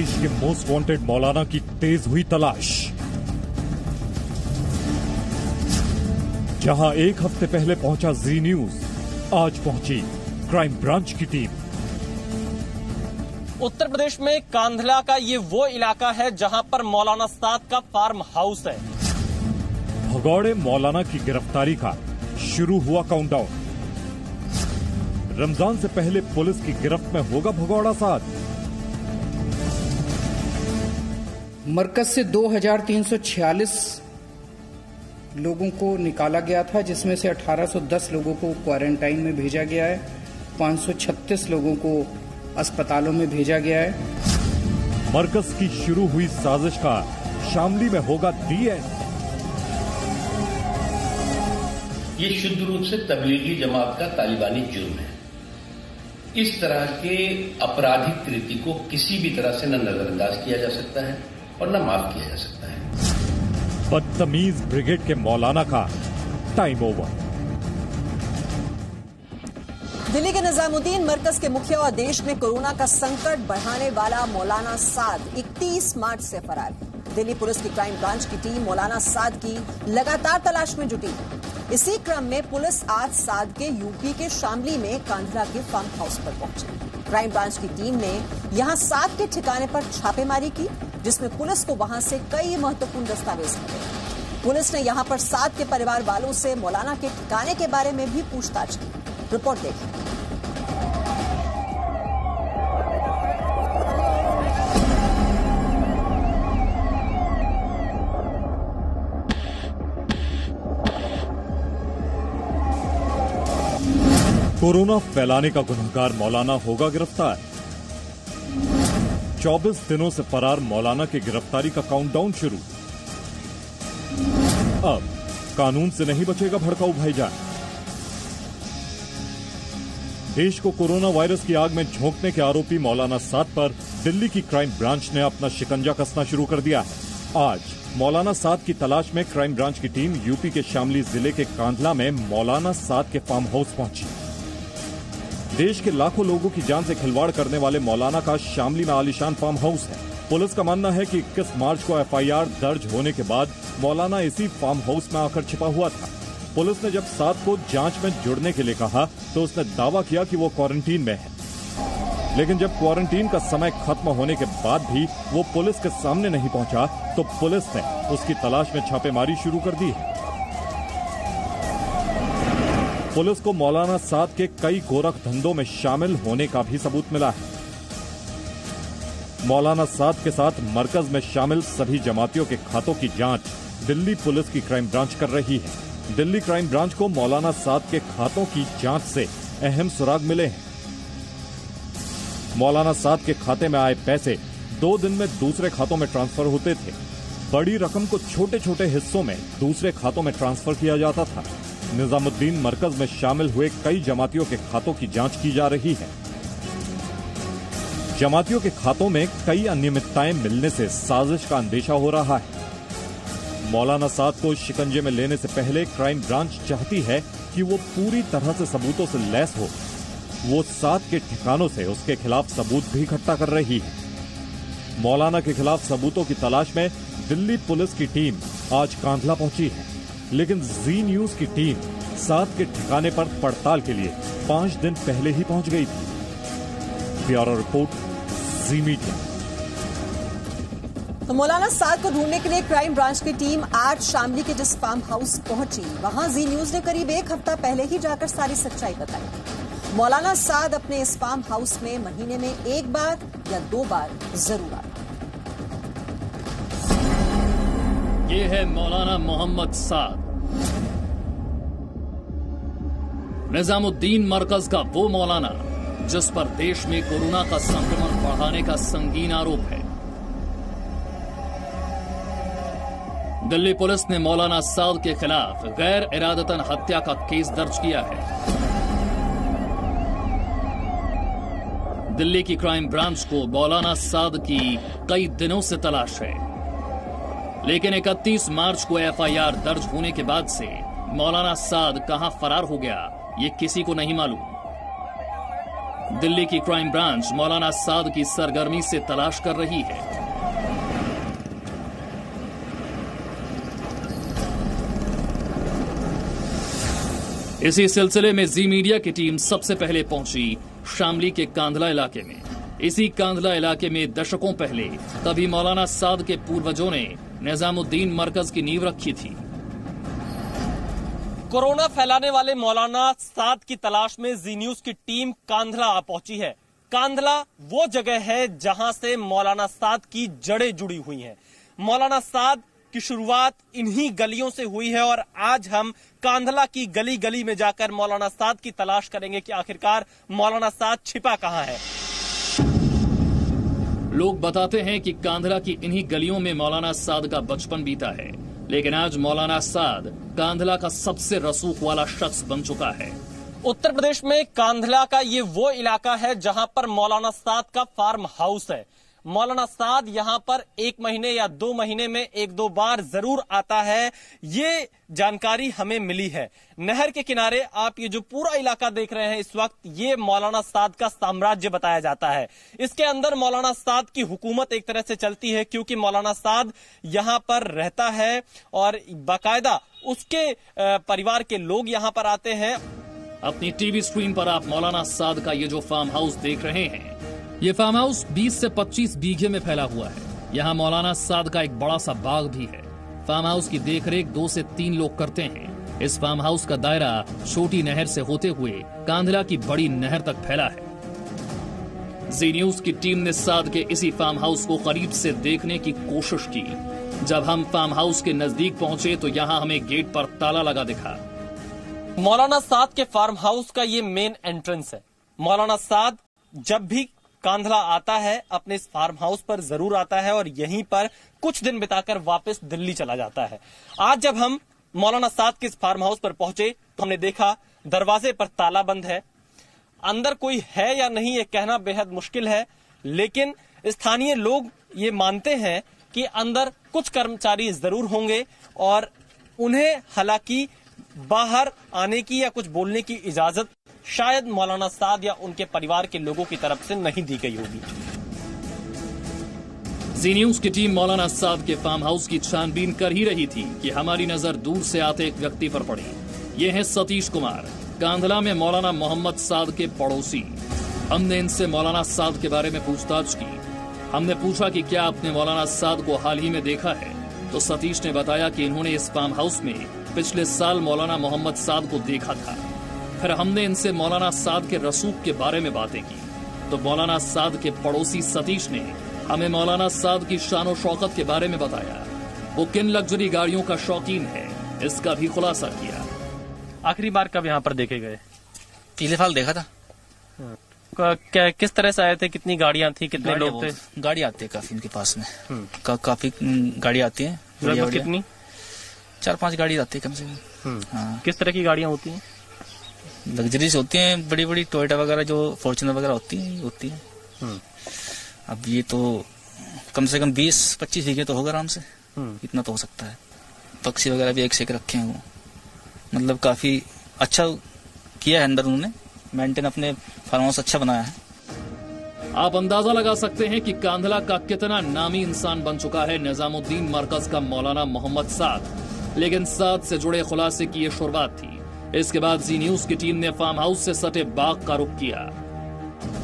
देश के most wanted मौलाना की तेज हुई तलाश। जहां एक हफ्ते पहले पहुंचा जी न्यूज, आज पहुंची क्राइम ब्रांच की टीम। उत्तर प्रदेश में कांधला का ये वो इलाका है जहां पर मौलाना साद का फार्म हाउस है। भगौड़े मौलाना की गिरफ्तारी का शुरू हुआ काउंटडाउन। रमजान से पहले पुलिस की गिरफ्त में होगा भगौड़ा साद। मरकज से 2346 लोगों को निकाला गया था, जिसमें से 1810 लोगों को क्वारंटाइन में भेजा गया है, 536 लोगों को अस्पतालों में भेजा गया है। मरकज की शुरू हुई साजिश का शामली में होगा दी एंड। ये शुद्ध रूप से तबलीगी जमात का तालिबानी जुर्म है। इस तरह के आपराधिक कृति को किसी भी तरह से न नजरअंदाज किया जा सकता है और न माफ किया जा सकता है। बदतमीज ब्रिगेड के मौलाना का टाइम ओवर। दिल्ली के निजामुद्दीन मरकज के मुखिया और देश में कोरोना का संकट बढ़ाने वाला मौलाना साद 31 मार्च से फरार है। दिल्ली पुलिस की क्राइम ब्रांच की टीम मौलाना साद की लगातार तलाश में जुटी है। इसी क्रम में पुलिस आज साद के यूपी के शामली में कांधला के फार्म हाउस पर पहुंची। क्राइम ब्रांच की टीम ने यहां साद के ठिकाने पर छापेमारी की, जिसमें पुलिस को वहां से कई महत्वपूर्ण दस्तावेज मिले। पुलिस ने यहां पर साद के परिवार वालों से मौलाना के ठिकाने के बारे में भी पूछताछ की। रिपोर्ट देखिए। कोरोना फैलाने का गुनहगार मौलाना होगा गिरफ्तार। 24 दिनों से फरार मौलाना की गिरफ्तारी का काउंटडाउन शुरू। अब कानून से नहीं बचेगा भड़काऊ भाईजान। देश को कोरोना वायरस की आग में झोंकने के आरोपी मौलाना साद पर दिल्ली की क्राइम ब्रांच ने अपना शिकंजा कसना शुरू कर दिया है। आज मौलाना साद की तलाश में क्राइम ब्रांच की टीम यूपी के शामली जिले के कांधला में मौलाना साद के फार्म हाउस पहुंची। देश के लाखों लोगों की जान से खिलवाड़ करने वाले मौलाना का शामली में आलीशान फार्म हाउस है। पुलिस का मानना है कि 21 मार्च को एफआईआर दर्ज होने के बाद मौलाना इसी फार्म हाउस में आकर छिपा हुआ था। पुलिस ने जब साद को जांच में जुड़ने के लिए कहा तो उसने दावा किया कि वो क्वारंटीन में है, लेकिन जब क्वारंटीन का समय खत्म होने के बाद भी वो पुलिस के सामने नहीं पहुंचा तो पुलिस ने उसकी तलाश में छापेमारी शुरू कर दी है। पुलिस को मौलाना साद के कई गोरख धंधों में शामिल होने का भी सबूत मिला है। मौलाना साद के साथ मरकज में शामिल सभी जमातियों के खातों की जांच दिल्ली पुलिस की क्राइम ब्रांच कर रही है। दिल्ली क्राइम ब्रांच को मौलाना साद के खातों की जांच से अहम सुराग मिले हैं। मौलाना साद के खाते में आए पैसे 2 दिन में दूसरे खातों में ट्रांसफर होते थे। बड़ी रकम को छोटे छोटे हिस्सों में दूसरे खातों में ट्रांसफर किया जाता था। निजामुद्दीन मरकज में शामिल हुए कई जमातियों के खातों की जांच की जा रही है। जमातियों के खातों में कई अनियमितताएं मिलने से साजिश का अंदेशा हो रहा है। मौलाना साद को शिकंजे में लेने से पहले क्राइम ब्रांच चाहती है कि वो पूरी तरह से सबूतों से लैस हो। वो साद के ठिकानों से उसके खिलाफ सबूत भी इकट्ठा कर रही है। मौलाना के खिलाफ सबूतों की तलाश में दिल्ली पुलिस की टीम आज कांधला पहुंची है, लेकिन जी न्यूज की टीम साद के ठिकाने पर पड़ताल के लिए 5 दिन पहले ही पहुंच गई थी। ब्यूरो रिपोर्ट, जी मीडिया। तो मौलाना साद को ढूंढने के लिए क्राइम ब्रांच की टीम आज शामली के जिस फार्म हाउस पहुंची, वहां जी न्यूज ने करीब 1 हफ्ता पहले ही जाकर सारी सच्चाई बताई। मौलाना साद अपने इस फार्म हाउस में महीने में 1 बार या 2 बार जरूर आता। ये है मौलाना मोहम्मद साद, निजामुद्दीन मरकज का वो मौलाना जिस पर देश में कोरोना का संक्रमण बढ़ाने का संगीन आरोप है। दिल्ली पुलिस ने मौलाना साद के खिलाफ गैर इरादतन हत्या का केस दर्ज किया है। दिल्ली की क्राइम ब्रांच को मौलाना साद की कई दिनों से तलाश है, लेकिन 31 मार्च को एफआईआर दर्ज होने के बाद से मौलाना साद कहां फरार हो गया ये किसी को नहीं मालूम। दिल्ली की क्राइम ब्रांच मौलाना साद की सरगर्मी से तलाश कर रही है। इसी सिलसिले में जी मीडिया की टीम सबसे पहले पहुंची शामली के कांधला इलाके में। इसी कांधला इलाके में दशकों पहले कभी मौलाना साद के पूर्वजों ने निजामुद्दीन मरकज की नींव रखी थी। कोरोना फैलाने वाले मौलाना साद की तलाश में जी न्यूज की टीम कांधला आ पहुंची है। कांधला वो जगह है जहां से मौलाना साद की जड़ें जुड़ी हुई हैं। मौलाना साद की शुरुआत इन्हीं गलियों से हुई है और आज हम कांधला की गली गली में जाकर मौलाना साद की तलाश करेंगे कि आखिरकार मौलाना साद छिपा कहां है। लोग बताते हैं कि कांधला की इन्हीं गलियों में मौलाना साद का बचपन बीता है, लेकिन आज मौलाना साद कांधला का सबसे रसूख वाला शख्स बन चुका है। उत्तर प्रदेश में कांधला का ये वो इलाका है जहां पर मौलाना साद का फार्म हाउस है। मौलाना साद यहां पर 1 महीने या 2 महीने में 1-2 बार जरूर आता है, ये जानकारी हमें मिली है। नहर के किनारे आप ये जो पूरा इलाका देख रहे हैं इस वक्त, ये मौलाना साद का साम्राज्य बताया जाता है। इसके अंदर मौलाना साद की हुकूमत एक तरह से चलती है, क्योंकि मौलाना साद यहां पर रहता है और बाकायदा उसके परिवार के लोग यहां पर आते हैं। अपनी टीवी स्क्रीन पर आप मौलाना साद का ये जो फार्म हाउस देख रहे हैं, ये फार्म हाउस 20 से 25 बीघे में फैला हुआ है। यहाँ मौलाना साद का एक बड़ा सा बाग भी है। फार्म हाउस की देखरेख 2 से 3 लोग करते हैं। इस फार्म हाउस का दायरा छोटी नहर से होते हुए कांधला की बड़ी नहर तक फैला है। जी न्यूज की टीम ने साद के इसी फार्म हाउस को करीब से देखने की कोशिश की। जब हम फार्म हाउस के नजदीक पहुंचे तो यहाँ हमें गेट पर ताला लगा दिखा। मौलाना साद के फार्म हाउस का ये मेन एंट्रेंस है। मौलाना साद जब भी कांधला आता है अपने इस फार्म हाउस पर जरूर आता है और यहीं पर कुछ दिन बिताकर वापस दिल्ली चला जाता है। आज जब हम मौलाना साद के इस फार्म हाउस पर पहुंचे तो हमने देखा दरवाजे पर ताला बंद है। अंदर कोई है या नहीं ये कहना बेहद मुश्किल है, लेकिन स्थानीय लोग ये मानते हैं कि अंदर कुछ कर्मचारी जरूर होंगे और उन्हें हालांकि बाहर आने की या कुछ बोलने की इजाजत शायद मौलाना साद या उनके परिवार के लोगों की तरफ से नहीं दी गई होगी। जी न्यूज की टीम मौलाना साद के फार्म हाउस की छानबीन कर ही रही थी कि हमारी नजर दूर से आते एक व्यक्ति पर पड़ी। ये हैं सतीश कुमार, कांधला में मौलाना मोहम्मद साद के पड़ोसी। हमने इनसे मौलाना साद के बारे में पूछताछ की। हमने पूछा कि क्या आपने मौलाना साद को हाल ही में देखा है, तो सतीश ने बताया कि इन्होंने इस फार्म हाउस में पिछले साल मौलाना मोहम्मद साद को देखा था। फिर हमने इनसे मौलाना साद के रसूख के बारे में बातें की, तो मौलाना साद के पड़ोसी सतीश ने हमें मौलाना साद की शान शौकत के बारे में बताया। वो किन लग्जरी गाड़ियों का शौकीन है, इसका भी खुलासा किया। आखिरी बार कब यहाँ पर देखे गए? पिछले साल देखा था। क्या किस तरह से आए थे? कितनी गाड़ियां थी? कितने लोग थे? गाड़ी आती है काफी उनके पास में। काफी गाड़ी आती है। कितनी? 4-5 गाड़ी आती है कम से कम। हाँ। किस तरह की गाड़ियां होती हैं? लग्जरीज होती हैं, बड़ी बड़ी टोयोटा वगैरह जो फॉर्च्यूनर वगैरह होती है। अब ये तो कम से कम 20-25 बीघे तो होगा आराम से। इतना तो हो सकता है। पक्षी वगैरह भी एक से एक रखे हैं। वो मतलब काफी अच्छा किया है अंदर उन्होंने, मेंटेन अपने फार्म हाउस अच्छा बनाया है। आप अंदाजा लगा सकते हैं कि कांधला का कितना नामी इंसान बन चुका है निजामुद्दीन मरकज का मौलाना मोहम्मद साद। लेकिन साद से जुड़े खुलासे की ये शुरुआत थी। इसके बाद जी न्यूज की टीम ने फार्म हाउस से सटे बाग का रुख किया।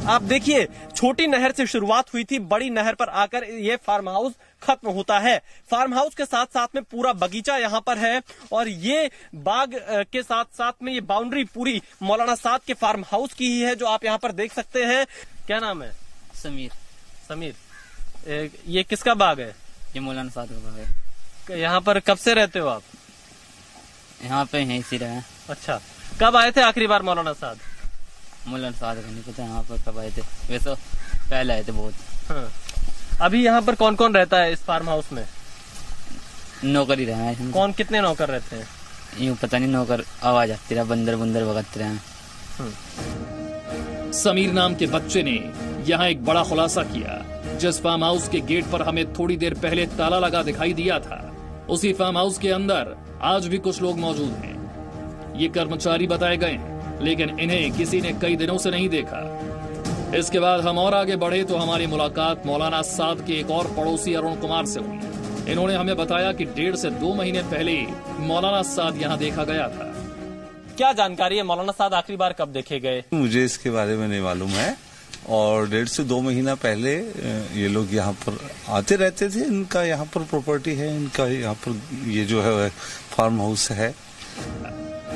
आप देखिए, छोटी नहर से शुरुआत हुई थी, बड़ी नहर पर आकर ये फार्म हाउस खत्म होता है। फार्म हाउस के साथ साथ में पूरा बगीचा यहाँ पर है और ये बाग के साथ साथ में ये बाउंड्री पूरी मौलाना साद के फार्म हाउस की ही है, जो आप यहाँ पर देख सकते हैं। क्या नाम है? समीर। समीर, ये किसका बाग है? ये मौलाना साद का बाग है। यहाँ पर कब से रहते हो आप? यहाँ पे यहीं से रहे। अच्छा, कब आए थे आखिरी बार मौलाना साद? मौलाना साद का नहीं पता यहाँ पर कब आए थे, वैसे पहले आए थे बहुत। हाँ। अभी यहाँ पर कौन कौन रहता है इस फार्म हाउस में? नौकर ही रहे हैं। कौन, कितने नौकर रहते हैं? यूँ पता नहीं, नौकर आवाज आती रहा, बंदर बंदर भगते रहे। समीर नाम के बच्चे ने यहाँ एक बड़ा खुलासा किया। जिस फार्म हाउस के गेट पर हमें थोड़ी देर पहले ताला लगा दिखाई दिया था, उसी फार्म हाउस के अंदर आज भी कुछ लोग मौजूद हैं। ये कर्मचारी बताए गए हैं, लेकिन इन्हें किसी ने कई दिनों से नहीं देखा। इसके बाद हम और आगे बढ़े तो हमारी मुलाकात मौलाना साद के एक और पड़ोसी अरुण कुमार से हुई। इन्होंने हमें बताया कि 1.5 से 2 महीने पहले मौलाना साद यहाँ देखा गया था। क्या जानकारी है, मौलाना साद आखिरी बार कब देखे गए? मुझे इसके बारे में नहीं मालूम है, और 1.5 से 2 महीना पहले ये लोग यहाँ पर आते रहते थे। इनका यहाँ पर प्रॉपर्टी है, इनका यहाँ पर ये जो है फार्म हाउस है।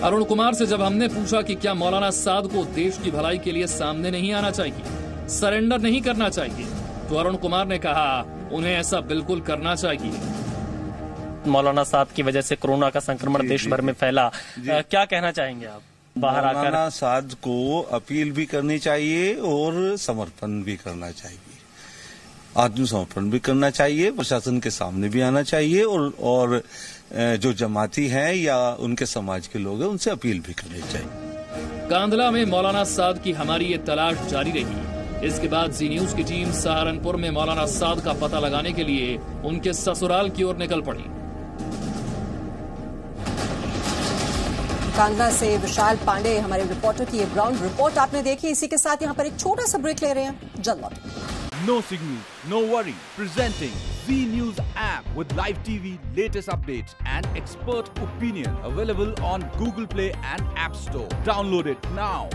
अरुण कुमार से जब हमने पूछा कि क्या मौलाना साद को देश की भलाई के लिए सामने नहीं आना चाहिए, सरेंडर नहीं करना चाहिए, तो अरुण कुमार ने कहा उन्हें ऐसा बिल्कुल करना चाहिए। मौलाना साद की वजह से कोरोना का संक्रमण देश भर में फैला, क्या कहना चाहेंगे आप? बाहर आकर मौलाना साद को अपील भी करनी चाहिए और समर्पण भी करना चाहिए, आत्मसमर्पण भी करना चाहिए, प्रशासन के सामने भी आना चाहिए, और जो जमाती हैं या उनके समाज के लोग हैं उनसे अपील भी करनी चाहिए। कांधला में मौलाना साद की हमारी ये तलाश जारी रही। इसके बाद जी न्यूज की टीम सहारनपुर में मौलाना साद का पता लगाने के लिए उनके ससुराल की ओर निकल पड़ी। कांगड़ा से विशाल पांडे हमारे रिपोर्टर की ये ग्राउंड रिपोर्ट आपने देखी। इसी के साथ यहाँ पर एक छोटा सा ब्रेक ले रहे हैं, जल्द लौटेंगे। No signal, no worry. Presenting Z News app with live TV, latest updates and expert opinion. Available on Google Play and App Store. Download it now.